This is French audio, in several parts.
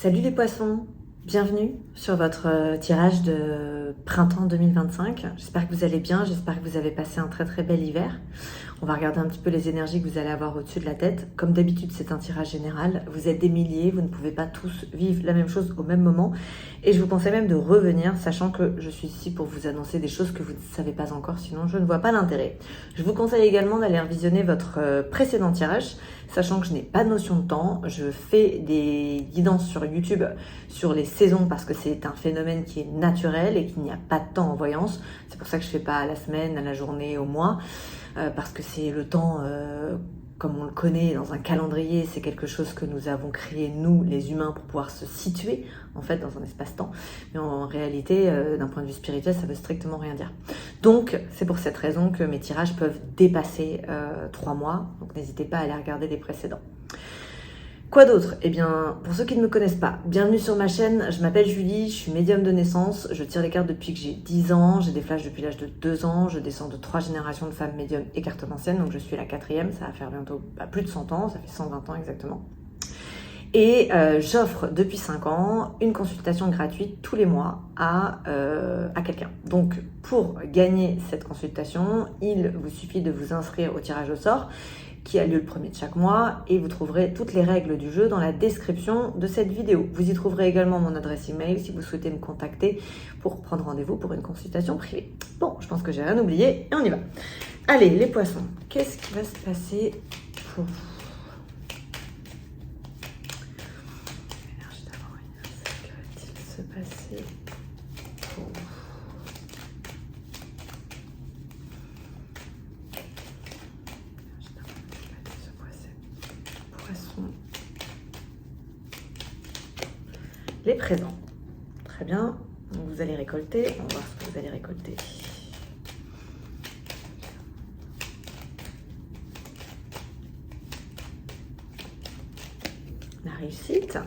Salut les poissons, bienvenue sur votre tirage de printemps 2025. J'espère que vous allez bien, j'espère que vous avez passé un très bel hiver. On va regarder un petit peu les énergies que vous allez avoir au-dessus de la tête. Comme d'habitude, c'est un tirage général. Vous êtes des milliers, vous ne pouvez pas tous vivre la même chose au même moment. Et je vous conseille même de revenir, sachant que je suis ici pour vous annoncer des choses que vous ne savez pas encore, sinon je ne vois pas l'intérêt. Je vous conseille également d'aller revisionner votre précédent tirage, sachant que je n'ai pas de notion de temps. Je fais des guidances sur YouTube sur les saisons parce que c'est un phénomène qui est naturel et qu'il n'y a pas de temps en voyance. C'est pour ça que je ne fais pas à la semaine, à la journée, au mois. Parce que c'est le temps, comme on le connaît dans un calendrier, c'est quelque chose que nous avons créé, nous, les humains, pour pouvoir se situer, en fait, dans un espace-temps. Mais en réalité, d'un point de vue spirituel, ça veut strictement rien dire. Donc, c'est pour cette raison que mes tirages peuvent dépasser 3 mois. Donc, n'hésitez pas à aller regarder les précédents. Quoi d'autre? Eh bien, pour ceux qui ne me connaissent pas, bienvenue sur ma chaîne, je m'appelle Julie, je suis médium de naissance, je tire les cartes depuis que j'ai 10 ans, j'ai des flashs depuis l'âge de 2 ans, je descends de 3 générations de femmes médiums et cartomanciennes, donc je suis la 4e, ça va faire bientôt plus de 100 ans, ça fait 120 ans exactement. Et j'offre depuis 5 ans une consultation gratuite tous les mois à quelqu'un. Donc pour gagner cette consultation, il vous suffit de vous inscrire au tirage au sort, qui a lieu le premier de chaque mois, et vous trouverez toutes les règles du jeu dans la description de cette vidéo. Vous y trouverez également mon adresse email si vous souhaitez me contacter pour prendre rendez-vous pour une consultation privée. Bon, je pense que j'ai rien oublié et on y va. Allez, les poissons, qu'est-ce qui va se passer pour vous? L'énergie d'avant, que va-t-il se passer pour vous? Les présents. Très bien. Donc vous allez récolter. On va voir ce que vous allez récolter. La réussite.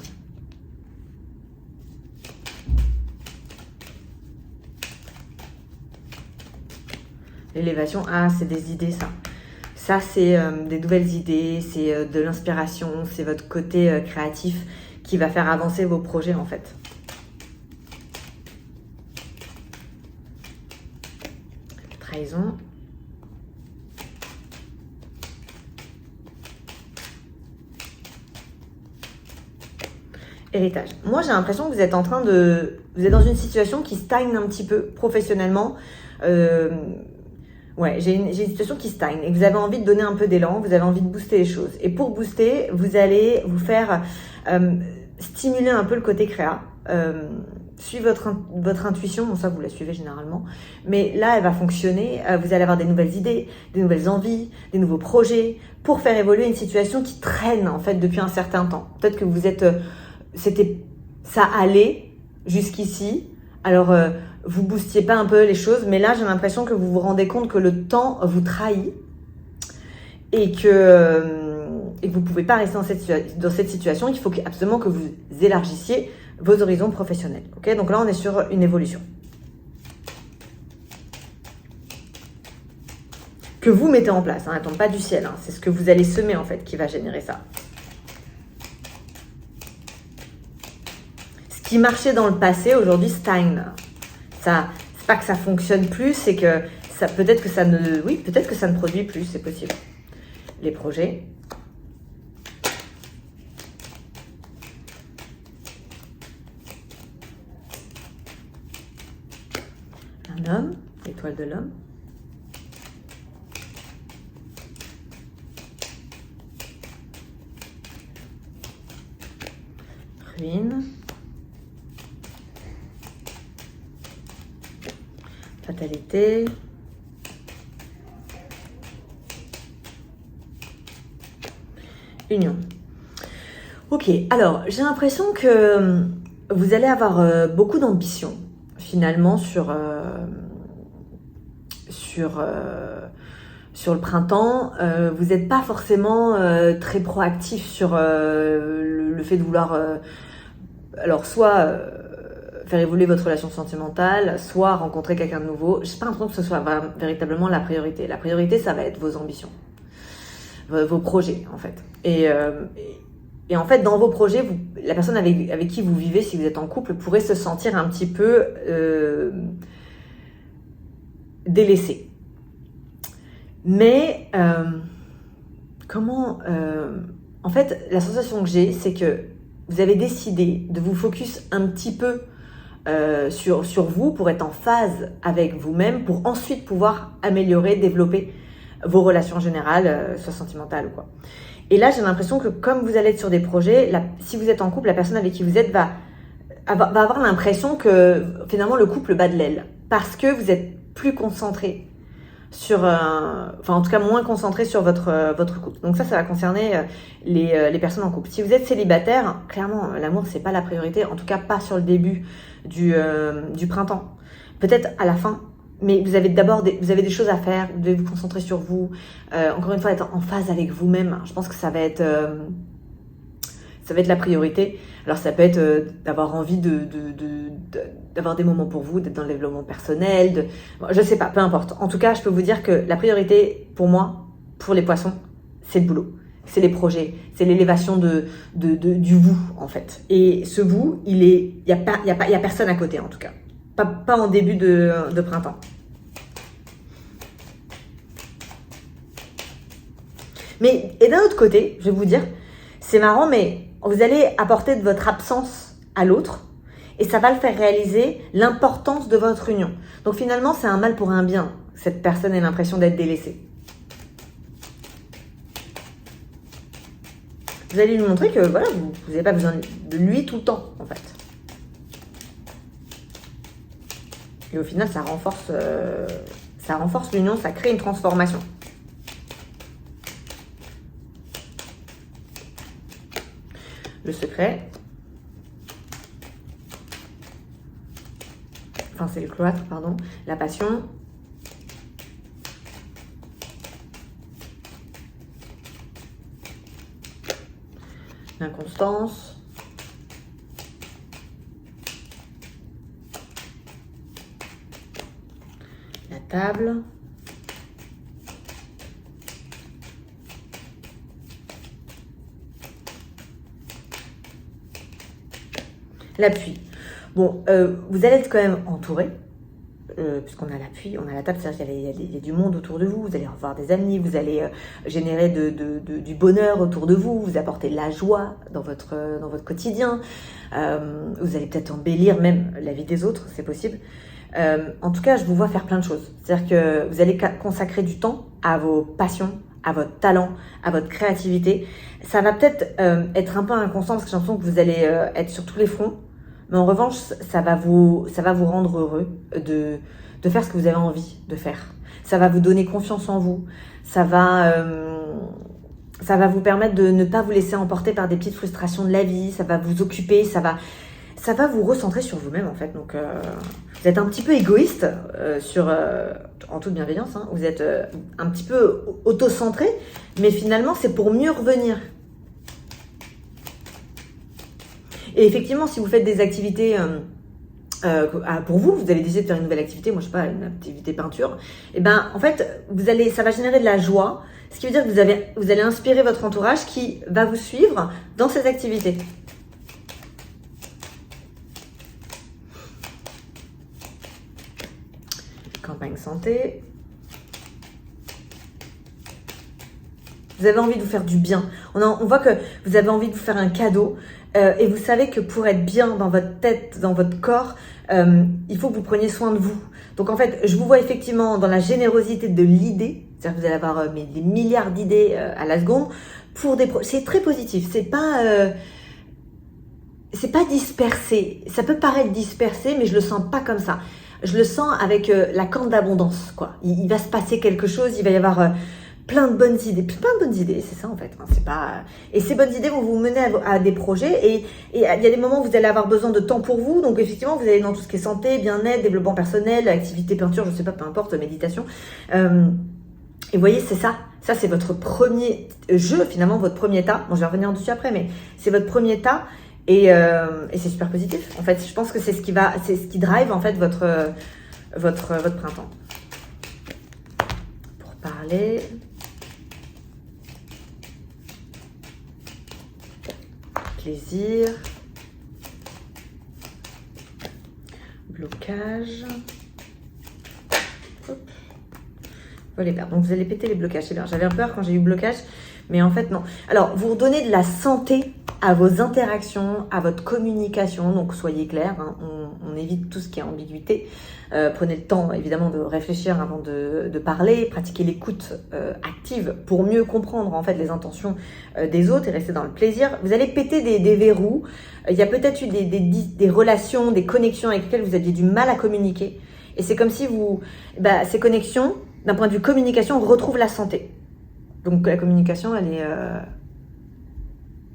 L'élévation. Ah, c'est des idées, ça. Ça, c'est des nouvelles idées, c'est de l'inspiration, c'est votre côté créatif qui va faire avancer vos projets, en fait. Trahison. Héritage. Moi, j'ai l'impression que vous êtes en train de... Vous êtes dans une situation qui stagne un petit peu professionnellement. Ouais, j'ai une situation qui stagne et vous avez envie de donner un peu d'élan, vous avez envie de booster les choses. Et pour booster, vous allez vous faire stimuler un peu le côté créa. Suivez votre intuition, bon ça vous la suivez généralement, mais là elle va fonctionner, vous allez avoir des nouvelles idées, des nouvelles envies, des nouveaux projets pour faire évoluer une situation qui traîne en fait depuis un certain temps. Peut-être que vous êtes, ça allait jusqu'ici, alors vous boostiez pas un peu les choses, mais là j'ai l'impression que vous vous rendez compte que le temps vous trahit et que vous pouvez pas rester dans cette situation. Il faut absolument que vous élargissiez vos horizons professionnels. Okay, donc là on est sur une évolution que vous mettez en place, hein, elle tombe pas du ciel, hein, c'est ce que vous allez semer en fait qui va générer ça. Ce qui marchait dans le passé aujourd'hui stagne. Ça, c'est pas que ça fonctionne plus, c'est que ça peut-être que ça ne produit plus, c'est possible. Les projets. Un homme, l'étoile de l'homme. Ruine. Fatalité. Union. Ok, alors j'ai l'impression que vous allez avoir beaucoup d'ambition finalement sur le printemps. Vous n'êtes pas forcément très proactif sur le fait de vouloir alors soit faire évoluer votre relation sentimentale, soit rencontrer quelqu'un de nouveau. Je n'ai pas l'impression que ce soit véritablement la priorité. La priorité, ça va être vos ambitions, vos projets en fait. Et Et en fait, dans vos projets, la personne avec qui vous vivez, si vous êtes en couple, pourrait se sentir un petit peu délaissée. Mais en fait, la sensation que j'ai, c'est que vous avez décidé de vous focus un petit peu sur vous pour être en phase avec vous-même, pour ensuite pouvoir améliorer, développer vos relations générales, soit sentimentales ou quoi. Et là, j'ai l'impression que comme vous allez être sur des projets, si vous êtes en couple, la personne avec qui vous êtes va avoir l'impression que finalement le couple bat de l'aile. Parce que vous êtes plus concentré sur... enfin, en tout cas, moins concentré sur votre couple. Donc ça va concerner les personnes en couple. Si vous êtes célibataire, clairement, l'amour, c'est pas la priorité. En tout cas, pas sur le début du printemps. Peut-être à la fin. Mais vous avez des choses à faire, vous devez vous concentrer sur vous. Encore une fois, être en phase avec vous-même. Je pense que ça va être la priorité. Alors ça peut être d'avoir envie d'avoir des moments pour vous, d'être dans le développement personnel. Je sais pas, peu importe. En tout cas, je peux vous dire que la priorité pour moi, pour les poissons, c'est le boulot. C'est les projets, c'est l'élévation du vous en fait. Et ce vous, il y a personne à côté en tout cas. Pas en début de printemps. Mais, et d'un autre côté, je vais vous dire, c'est marrant, mais vous allez apporter de votre absence à l'autre et ça va le faire réaliser l'importance de votre union. Donc finalement, c'est un mal pour un bien. Cette personne ait l'impression d'être délaissée. Vous allez lui montrer que voilà, vous n'avez pas besoin de lui tout le temps, en fait. Et au final, ça renforce l'union, ça crée une transformation. Le secret. Enfin, c'est le cloître, pardon. La passion. L'inconstance. La table. L'appui. Bon, vous allez être quand même entouré, puisqu'on a l'appui, on a la table, c'est-à-dire qu'il y a du monde autour de vous, vous allez avoir des amis, vous allez générer du bonheur autour de vous, vous apporter de la joie dans votre quotidien, vous allez peut-être embellir même la vie des autres, c'est possible. En tout cas, je vous vois faire plein de choses. C'est-à-dire que vous allez consacrer du temps à vos passions, à votre talent, à votre créativité. Ça va peut-être être un peu inconscient parce que j'ai l'impression que vous allez être sur tous les fronts. Mais en revanche, ça va vous rendre heureux de faire ce que vous avez envie de faire. Ça va vous donner confiance en vous. Ça va vous permettre de ne pas vous laisser emporter par des petites frustrations de la vie. Ça va vous occuper. Ça va vous recentrer sur vous-même en fait. Donc vous êtes un petit peu égoïste en toute bienveillance. Hein. Vous êtes un petit peu auto-centré. Mais finalement, c'est pour mieux revenir. Et effectivement, si vous faites des activités pour vous avez décidé de faire une nouvelle activité, moi je sais pas, une activité peinture, et ben en fait, ça va générer de la joie, ce qui veut dire que vous allez inspirer votre entourage qui va vous suivre dans ces activités. Campagne santé. Vous avez envie de vous faire du bien. On voit que vous avez envie de vous faire un cadeau. Et vous savez que pour être bien dans votre tête, dans votre corps, il faut que vous preniez soin de vous. Donc en fait, je vous vois effectivement dans la générosité de l'idée. C'est-à-dire que vous allez avoir des milliards d'idées à la seconde. C'est très positif. C'est pas dispersé. Ça peut paraître dispersé, mais je le sens pas comme ça. Je le sens avec la corne d'abondance, quoi. Il va se passer quelque chose, il va y avoir... plein de bonnes idées, c'est ça en fait. Et ces bonnes idées vont vous mener à des projets et il y a des moments où vous allez avoir besoin de temps pour vous. Donc effectivement, vous allez dans tout ce qui est santé, bien-être, développement personnel, activité, peinture, je sais pas, peu importe, méditation. Et vous voyez, c'est ça. Ça, c'est votre premier jeu, finalement, votre premier tas. Bon, je vais revenir dessus après, mais c'est votre premier tas et c'est super positif. En fait, je pense que c'est ce qui drive en fait votre printemps. Pour parler... plaisir. Blocage. Hop. Voler perdre. Donc vous allez péter les blocages. C'est bien. J'avais peur quand j'ai eu blocage, mais en fait non. Alors vous redonnez de la santé à vos interactions, à votre communication. Donc soyez clair, hein, on évite tout ce qui est ambiguïté. Prenez le temps évidemment de réfléchir avant de parler. Pratiquez l'écoute active pour mieux comprendre en fait les intentions des autres et rester dans le plaisir. Vous allez péter des verrous. Il y a peut-être eu des relations, des connexions avec lesquelles vous aviez du mal à communiquer. Et c'est comme si ces connexions, d'un point de vue communication, retrouvent la santé. Donc la communication,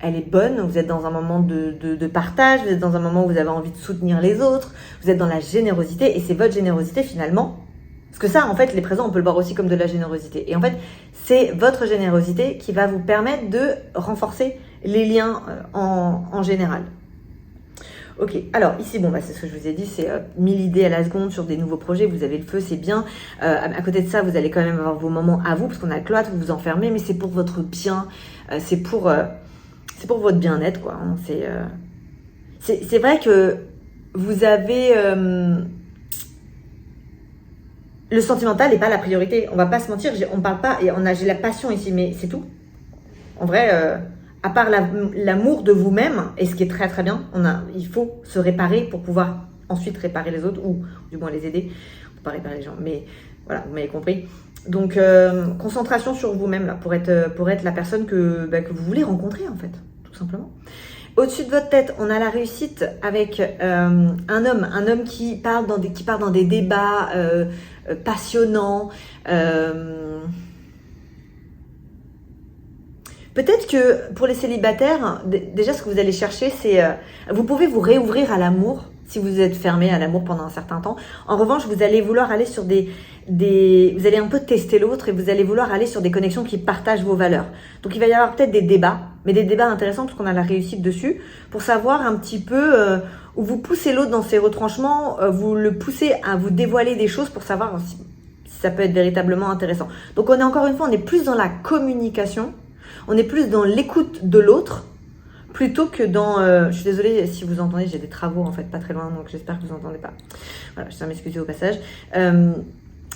elle est bonne. Vous êtes dans un moment de partage, vous êtes dans un moment où vous avez envie de soutenir les autres, vous êtes dans la générosité et c'est votre générosité finalement. Parce que ça, en fait, les présents, on peut le voir aussi comme de la générosité. Et en fait, c'est votre générosité qui va vous permettre de renforcer les liens en général. Ok, alors ici, c'est ce que je vous ai dit, c'est 1000 idées à la seconde sur des nouveaux projets, vous avez le feu, c'est bien. À côté de ça, vous allez quand même avoir vos moments à vous, parce qu'on a le cloître, vous vous enfermez, mais c'est pour votre bien, c'est pour votre bien-être, quoi. Hein. C'est vrai que vous avez... le sentimental n'est pas la priorité, on va pas se mentir, on parle pas, et j'ai la passion ici, mais c'est tout. En vrai... à part l'amour de vous-même, et ce qui est très très bien, il faut se réparer pour pouvoir ensuite réparer les autres, ou du moins les aider. On ne peut pas réparer les gens, mais voilà, vous m'avez compris. Donc, concentration sur vous-même, là, pour être la personne que vous voulez rencontrer, en fait, tout simplement. Au-dessus de votre tête, on a la réussite avec un homme qui part dans des débats passionnants, peut-être que pour les célibataires, déjà ce que vous allez chercher, c'est... vous pouvez vous réouvrir à l'amour si vous êtes fermé à l'amour pendant un certain temps. En revanche, vous allez vouloir aller sur vous allez un peu tester l'autre et vous allez vouloir aller sur des connexions qui partagent vos valeurs. Donc il va y avoir peut-être des débats, mais des débats intéressants parce qu'on a la réussite dessus, pour savoir un petit peu où vous poussez l'autre dans ses retranchements, vous le poussez à vous dévoiler des choses pour savoir si ça peut être véritablement intéressant. Donc encore une fois, on est plus dans la communication. On est plus dans l'écoute de l'autre plutôt que dans... je suis désolée si vous entendez, j'ai des travaux en fait pas très loin, donc j'espère que vous n'entendez pas. Voilà, je tiens à m'excuser au passage.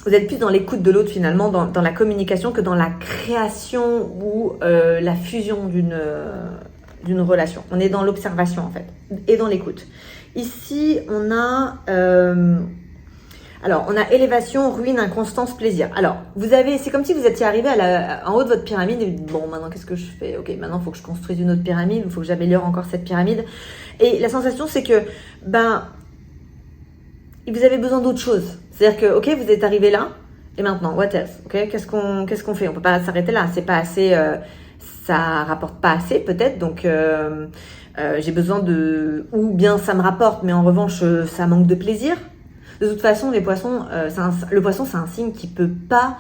Vous êtes plus dans l'écoute de l'autre finalement, dans la communication que dans la création ou la fusion d'une relation. On est dans l'observation en fait et dans l'écoute. Ici, on a... alors, on a élévation, ruine, inconstance, plaisir. Alors, c'est comme si vous étiez arrivé en haut de votre pyramide et bon, maintenant, qu'est-ce que je fais? Ok, maintenant, il faut que je construise une autre pyramide, il faut que j'améliore encore cette pyramide. Et la sensation, c'est que, vous avez besoin d'autre chose. C'est-à-dire que, ok, vous êtes arrivé là, et maintenant, what else? Ok, qu'est-ce qu'on fait? On peut pas s'arrêter là, c'est pas assez, ça rapporte pas assez, peut-être, donc... j'ai besoin ou bien ça me rapporte, mais en revanche, ça manque de plaisir. De toute façon, les poissons, le poisson, c'est un signe qui peut pas,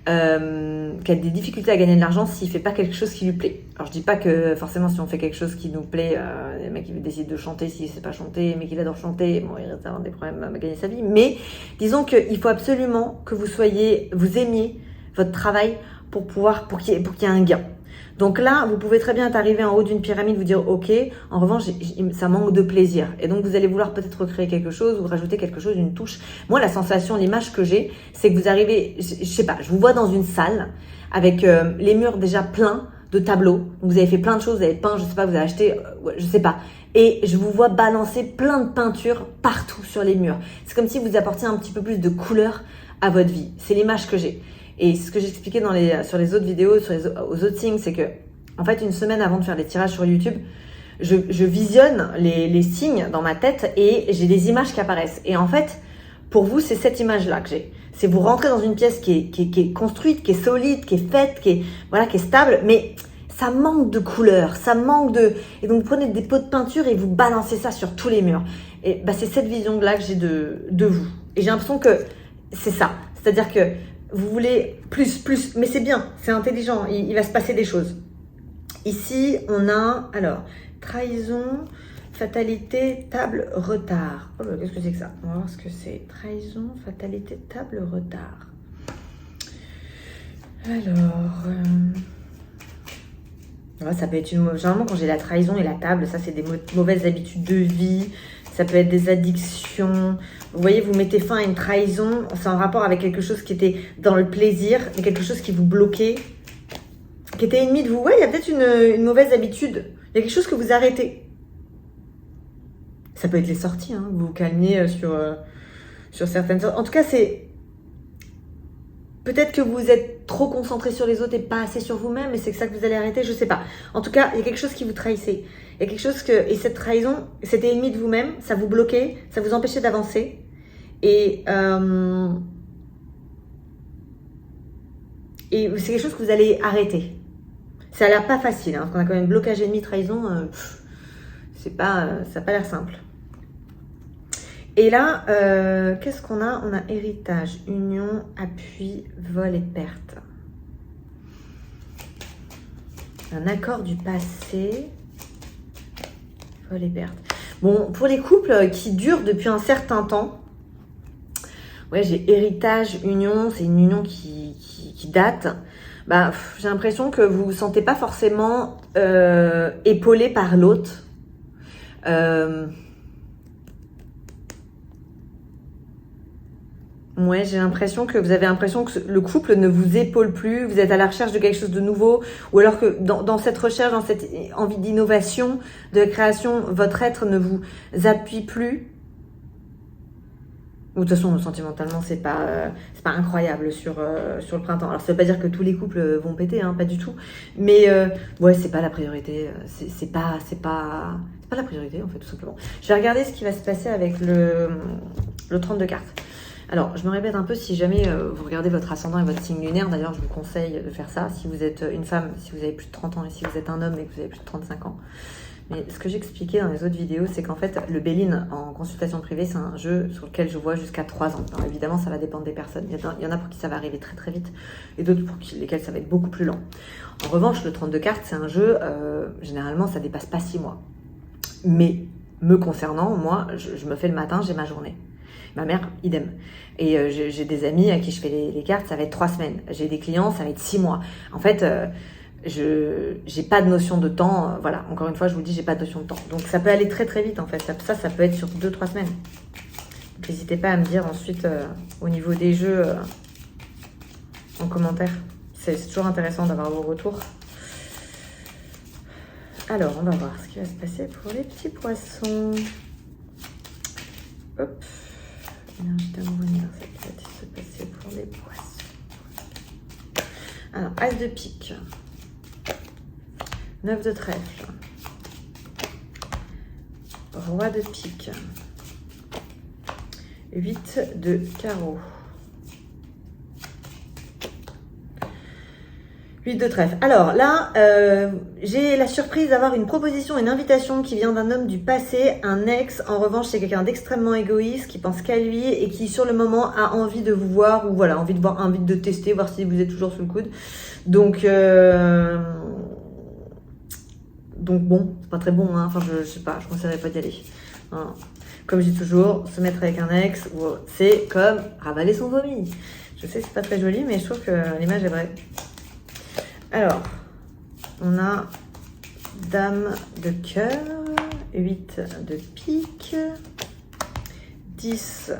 qui a des difficultés à gagner de l'argent s'il fait pas quelque chose qui lui plaît. Alors, je dis pas que forcément, si on fait quelque chose qui nous plaît, le mec il décide de chanter, s'il sait pas chanter, mais qu'il adore chanter, bon, il risque d'avoir des problèmes à gagner sa vie. Mais disons qu'il faut absolument que vous aimiez votre travail pour qu'il y ait un gain. Donc là, vous pouvez très bien être arrivé en haut d'une pyramide, vous dire ok, en revanche, ça manque de plaisir. Et donc, vous allez vouloir peut-être recréer quelque chose ou rajouter quelque chose, une touche. Moi, la sensation, l'image que j'ai, c'est que vous arrivez, je sais pas, je vous vois dans une salle avec les murs déjà pleins de tableaux. Donc, vous avez fait plein de choses, vous avez peint, je sais pas, vous avez acheté, je sais pas. Et je vous vois balancer plein de peintures partout sur les murs. C'est comme si vous apportiez un petit peu plus de couleur à votre vie. C'est l'image que j'ai. Et ce que j'expliquais sur les autres vidéos, aux autres signes, c'est que, en fait, une semaine avant de faire des tirages sur YouTube, je visionne les signes dans ma tête et j'ai des images qui apparaissent. Et en fait, pour vous, c'est cette image-là que j'ai. C'est vous rentrez dans une pièce qui est construite, qui est solide, qui est faite, qui est stable, mais ça manque de couleur, ça manque de... Et donc, vous prenez des pots de peinture et vous balancez ça sur tous les murs. Et c'est cette vision-là que j'ai de vous. Et j'ai l'impression que c'est ça. C'est-à-dire que vous voulez plus, mais c'est bien, c'est intelligent, il va se passer des choses. Ici, on a, alors, trahison, fatalité, table, retard. Oh là, qu'est-ce que c'est que ça? On va voir ce que c'est. Trahison, fatalité, table, retard. Alors, Ouais, ça peut être généralement, quand j'ai la trahison et la table, ça, c'est des mauvaises habitudes de vie. Ça peut être des addictions. Vous voyez, vous mettez fin à une trahison. C'est en rapport avec quelque chose qui était dans le plaisir, mais quelque chose qui vous bloquait, qui était ennemi de vous. Ouais, il y a peut-être une mauvaise habitude. Il y a quelque chose que vous arrêtez. Ça peut être les sorties, hein. Vous vous calmez sur certaines sorties. En tout cas, c'est... Peut-être que vous êtes trop concentré sur les autres et pas assez sur vous-même, et c'est que ça que vous allez arrêter, je sais pas. En tout cas, il y a quelque chose qui vous trahissait. Il y a quelque chose que... Et cette trahison, c'était ennemi de vous-même, ça vous bloquait, ça vous empêchait d'avancer. Et c'est quelque chose que vous allez arrêter. Ça a l'air pas facile, hein, parce qu'on a quand même blocage ennemi, trahison, ça n'a pas l'air simple. Et là, qu'est-ce qu'on a? On a héritage, union, appui, vol et perte. Un accord du passé, vol et perte. Bon, pour les couples qui durent depuis un certain temps, ouais, j'ai héritage, union, c'est une union qui date. Bah, j'ai l'impression que vous ne vous sentez pas forcément épaulé par l'autre. Ouais, j'ai l'impression que vous avez l'impression que le couple ne vous épaule plus, vous êtes à la recherche de quelque chose de nouveau, ou alors que dans cette recherche, dans cette envie d'innovation, de création, votre être ne vous appuie plus. Ou de toute façon, sentimentalement, c'est pas incroyable sur le printemps. Alors, ça veut pas dire que tous les couples vont péter, hein, pas du tout. Mais ouais, c'est pas la priorité. C'est pas la priorité, en fait, tout simplement. Je vais regarder ce qui va se passer avec le 30 de cartes. Alors, je me répète un peu, si jamais vous regardez votre ascendant et votre signe lunaire, d'ailleurs, je vous conseille de faire ça. Si vous êtes une femme, si vous avez plus de 30 ans, et si vous êtes un homme et que vous avez plus de 35 ans. Mais ce que j'expliquais dans les autres vidéos, c'est qu'en fait, le Béline en consultation privée, c'est un jeu sur lequel je vois jusqu'à 3 ans. Alors évidemment, ça va dépendre des personnes. Il y en a pour qui ça va arriver très très vite, et d'autres pour lesquels ça va être beaucoup plus lent. En revanche, le 32 cartes, c'est un jeu, généralement, ça dépasse pas 6 mois. Mais, me concernant, moi, je me fais le matin, j'ai ma journée. Ma mère, idem. Et j'ai des amis à qui je fais les cartes, ça va être 3 semaines. J'ai des clients, ça va être 6 mois. En fait, je n'ai pas de notion de temps. Voilà, encore une fois, je vous dis, j'ai pas de notion de temps. Donc, ça peut aller très très vite, en fait. Ça peut être sur 2-3 semaines. Donc, n'hésitez pas à me dire ensuite, au niveau des jeux, en commentaire. C'est toujours intéressant d'avoir vos retours. Alors, on va voir ce qui va se passer pour les petits poissons. Hop. Énergie d'amour universelle qui va se passer pour les poissons. Alors, As de pique. 9 de trèfle. Roi de pique. 8 de carreau. 8 de trèfle. Alors là, j'ai la surprise d'avoir une proposition, une invitation qui vient d'un homme du passé, un ex. En revanche, c'est quelqu'un d'extrêmement égoïste, qui pense qu'à lui et qui, sur le moment, a envie de vous voir, ou voilà, envie de tester, voir si vous êtes toujours sous le coude. Donc bon, c'est pas très bon, hein. Enfin, je sais pas, je ne conseillerais pas d'y aller. Hein. Comme je dis toujours, se mettre avec un ex, c'est comme ravaler son vomi. Je sais, c'est pas très joli, mais je trouve que l'image est vraie. Alors, on a Dame de cœur, 8 de pique, 10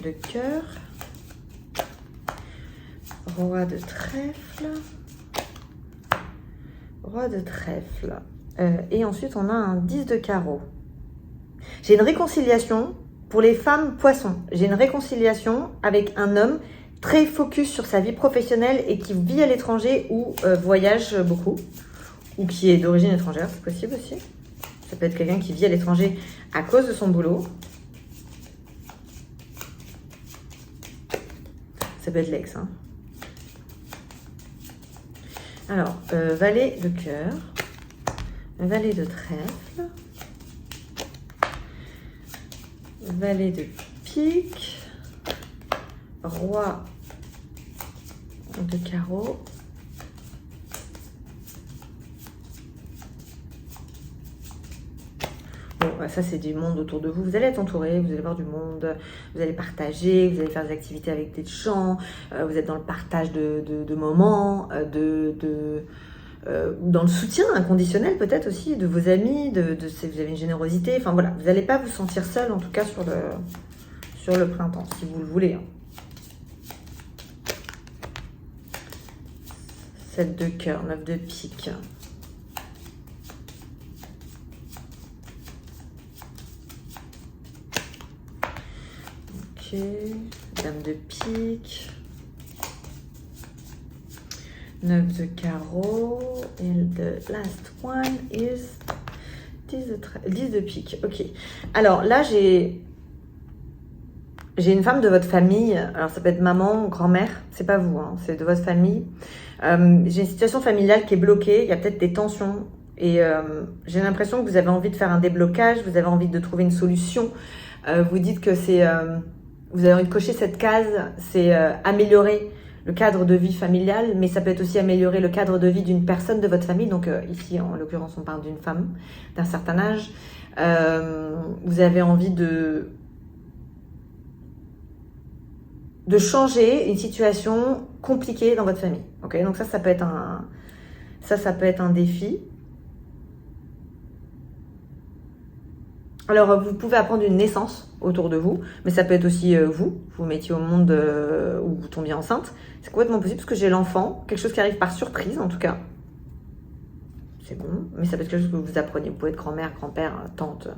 de cœur, Roi de trèfle, Roi de trèfle. Et ensuite, on a un 10 de carreau. J'ai une réconciliation pour les femmes poissons. J'ai une réconciliation avec un homme très focus sur sa vie professionnelle et qui vit à l'étranger ou voyage beaucoup, ou qui est d'origine étrangère, c'est possible aussi. Ça peut être quelqu'un qui vit à l'étranger à cause de son boulot. Ça peut être l'ex, hein. Alors, valet de cœur, valet de trèfle, valet de pique, roi de carreau, bon, ça c'est du monde autour de vous. Vous allez être entouré, vous allez voir du monde, vous allez partager, vous allez faire des activités avec des gens, vous êtes dans le partage de moments, dans le soutien inconditionnel peut-être aussi de vos amis, si vous avez une générosité. Enfin voilà, vous n'allez pas vous sentir seul en tout cas sur le printemps, si vous le voulez. 7 de cœur, 9 de pique. Ok, dame de pique. 9 de carreau. Et the last one is 10 de pique. Ok. Alors là, j'ai une femme de votre famille. Alors ça peut être maman, grand-mère. C'est pas vous, hein, c'est de votre famille. J'ai une situation familiale qui est bloquée. Il y a peut-être des tensions. Et j'ai l'impression que vous avez envie de faire un déblocage. Vous avez envie de trouver une solution. Vous dites que c'est... vous avez envie de cocher cette case. C'est améliorer le cadre de vie familial, mais ça peut être aussi améliorer le cadre de vie d'une personne de votre famille. Donc ici, en l'occurrence, on parle d'une femme d'un certain âge. Vous avez envie de changer une situation compliquée dans votre famille. Ok, donc ça peut être un défi. Alors, vous pouvez apprendre une naissance autour de vous, mais ça peut être aussi vous mettiez au monde ou vous tombiez enceinte. C'est complètement possible parce que j'ai l'enfant, quelque chose qui arrive par surprise en tout cas. C'est bon, mais ça peut être quelque chose que vous appreniez. Vous pouvez être grand-mère, grand-père, tante.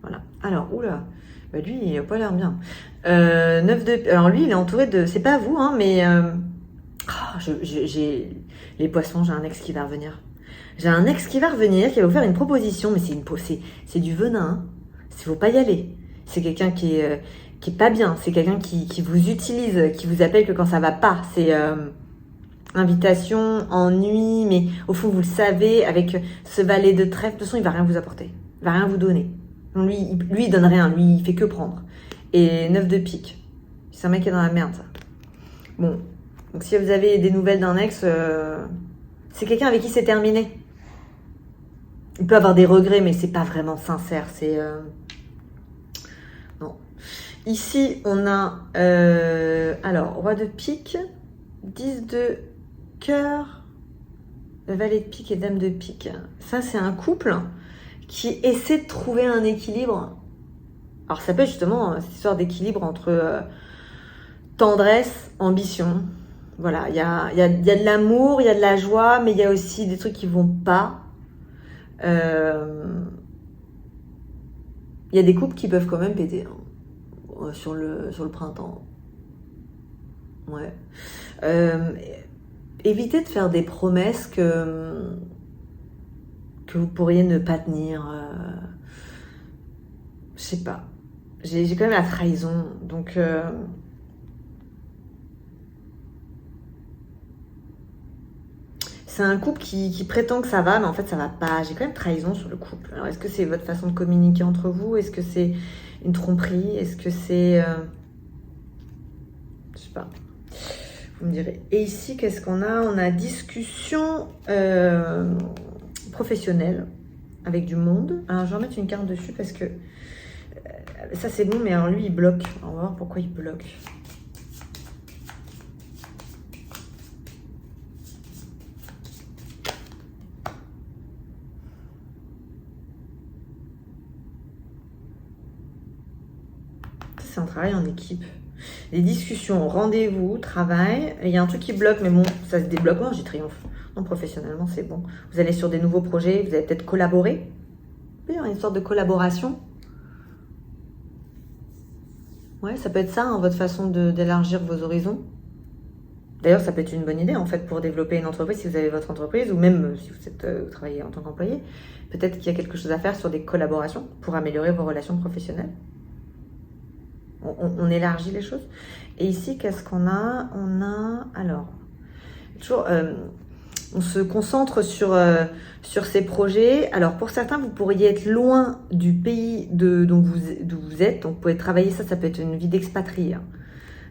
Voilà. Alors, oula, bah lui, il n'a pas l'air bien. 9 de... Alors lui, il est entouré de... C'est pas vous, hein, mais... j'ai... Les poissons, j'ai un ex qui va revenir. J'ai un ex qui va revenir, qui va vous faire une proposition, mais c'est du venin. Il ne faut pas y aller. C'est quelqu'un qui est pas bien. C'est quelqu'un qui vous utilise, qui vous appelle que quand ça va pas. C'est invitation, ennui, mais au fond, vous le savez, avec ce valet de trèfle, de toute façon, il va rien vous apporter. Il va rien vous donner. Donc lui, il donne rien. Lui, il fait que prendre. Et 9 de pique. C'est un mec qui est dans la merde, ça. Bon. Donc si vous avez des nouvelles d'un ex, c'est quelqu'un avec qui c'est terminé. Il peut avoir des regrets, mais c'est pas vraiment sincère. C'est non. Ici, on a alors roi de pique, 10 de cœur, valet de pique et dame de pique. Ça, c'est un couple qui essaie de trouver un équilibre. Alors, ça peut être justement cette histoire d'équilibre entre tendresse, ambition. Voilà, il y a de l'amour, il y a de la joie, mais il y a aussi des trucs qui vont pas. Il y a des couples qui peuvent quand même péter hein, sur le printemps. Ouais. Évitez de faire des promesses que vous pourriez ne pas tenir. Je sais pas. J'ai quand même la trahison, donc... C'est un couple qui prétend que ça va, mais en fait, ça va pas. J'ai quand même trahison sur le couple. Alors, est-ce que c'est votre façon de communiquer entre vous? Est-ce que c'est une tromperie? Est-ce que c'est... Je sais pas. Vous me direz. Et ici, qu'est-ce qu'on a? On a discussion professionnelle avec du monde. Alors, je vais remettre une carte dessus parce que ça, c'est bon, mais alors lui, il bloque. On va voir pourquoi il bloque. C'est un travail en équipe. Les discussions, rendez-vous, travail. Il y a un truc qui bloque, mais bon, ça se débloque. Oh, j'y triomphe. Non, professionnellement, c'est bon. Vous allez sur des nouveaux projets, vous allez peut-être collaborer. Il y a une sorte de collaboration. Ouais, ça peut être ça, hein, votre façon d'élargir vos horizons. D'ailleurs, ça peut être une bonne idée, en fait, pour développer une entreprise, si vous avez votre entreprise, ou même si vous travaillez en tant qu'employé. Peut-être qu'il y a quelque chose à faire sur des collaborations pour améliorer vos relations professionnelles. On élargit les choses. Et ici, qu'est-ce qu'on a? On a... Alors, toujours... on se concentre sur ces projets. Alors, pour certains, vous pourriez être loin du pays d'où vous êtes. Donc, vous pouvez travailler. Ça peut être une vie d'expatrié.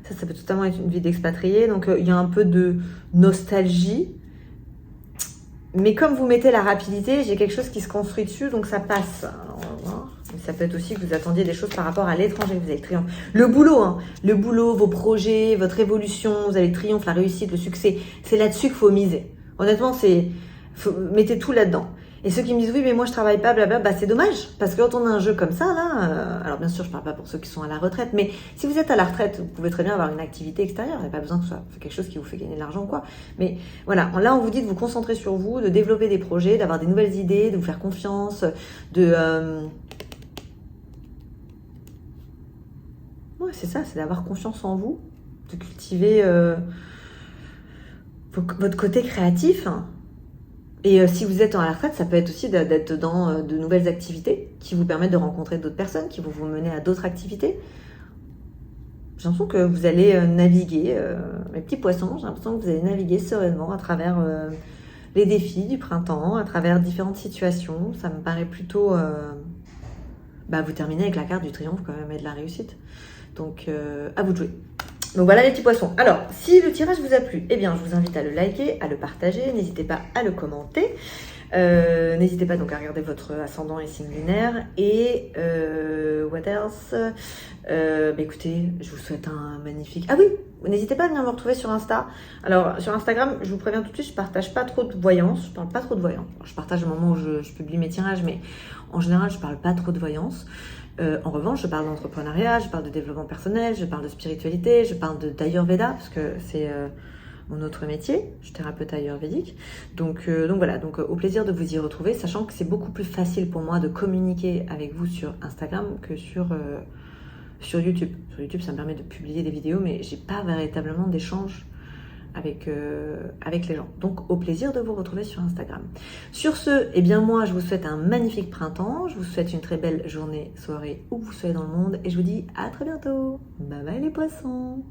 Ça peut totalement être une vie d'expatrié. Donc, il y a un peu de nostalgie. Mais comme vous mettez la rapidité, j'ai quelque chose qui se construit dessus. Donc, ça passe. Alors, on va voir. Mais ça peut être aussi que vous attendiez des choses par rapport à l'étranger. Vous avez le triomphe. Le boulot, hein. Le boulot, vos projets, votre évolution. Vous avez le triomphe, la réussite, le succès. C'est là-dessus qu'il faut miser. Honnêtement, c'est Mettez tout là-dedans. Et ceux qui me disent oui mais moi je travaille pas, blabla, c'est dommage, parce que quand on a un jeu comme ça là, alors bien sûr je parle pas pour ceux qui sont à la retraite, mais si vous êtes à la retraite, vous pouvez très bien avoir une activité extérieure, il n'y a pas besoin que ce soit quelque chose qui vous fait gagner de l'argent ou quoi. Mais voilà, là on vous dit de vous concentrer sur vous, de développer des projets, d'avoir des nouvelles idées, de vous faire confiance, ouais c'est ça, c'est d'avoir confiance en vous, de cultiver votre côté créatif. Et si vous êtes à la retraite, ça peut être aussi d'être dans de nouvelles activités qui vous permettent de rencontrer d'autres personnes, qui vont vous mener à d'autres activités. J'ai l'impression que vous allez naviguer, mes petits poissons, j'ai l'impression que vous allez naviguer sereinement à travers les défis du printemps, à travers différentes situations. Ça me paraît plutôt... vous terminez avec la carte du triomphe quand même et de la réussite. Donc, à vous de jouer. Donc voilà les petits poissons. Alors, si le tirage vous a plu, eh bien, je vous invite à le liker, à le partager. N'hésitez pas à le commenter. N'hésitez pas donc à regarder votre ascendant et signe lunaire. Et what else écoutez, je vous souhaite un magnifique... Ah oui, n'hésitez pas à venir me retrouver sur Insta. Alors, sur Instagram, je vous préviens tout de suite, je partage pas trop de voyance. Je parle pas trop de voyance. Je partage au moment où je publie mes tirages, mais en général, je parle pas trop de voyance. En revanche, je parle d'entrepreneuriat, je parle de développement personnel, je parle de spiritualité, je parle d'Ayurveda, parce que c'est mon autre métier, je suis thérapeute ayurvédique. Donc voilà, au plaisir de vous y retrouver, sachant que c'est beaucoup plus facile pour moi de communiquer avec vous sur Instagram que sur YouTube. Sur YouTube, ça me permet de publier des vidéos, mais j'ai pas véritablement d'échange avec les gens. Donc, au plaisir de vous retrouver sur Instagram. Sur ce, eh bien moi, je vous souhaite un magnifique printemps. Je vous souhaite une très belle journée, soirée, où que vous soyez dans le monde. Et je vous dis à très bientôt. Bye bye les poissons.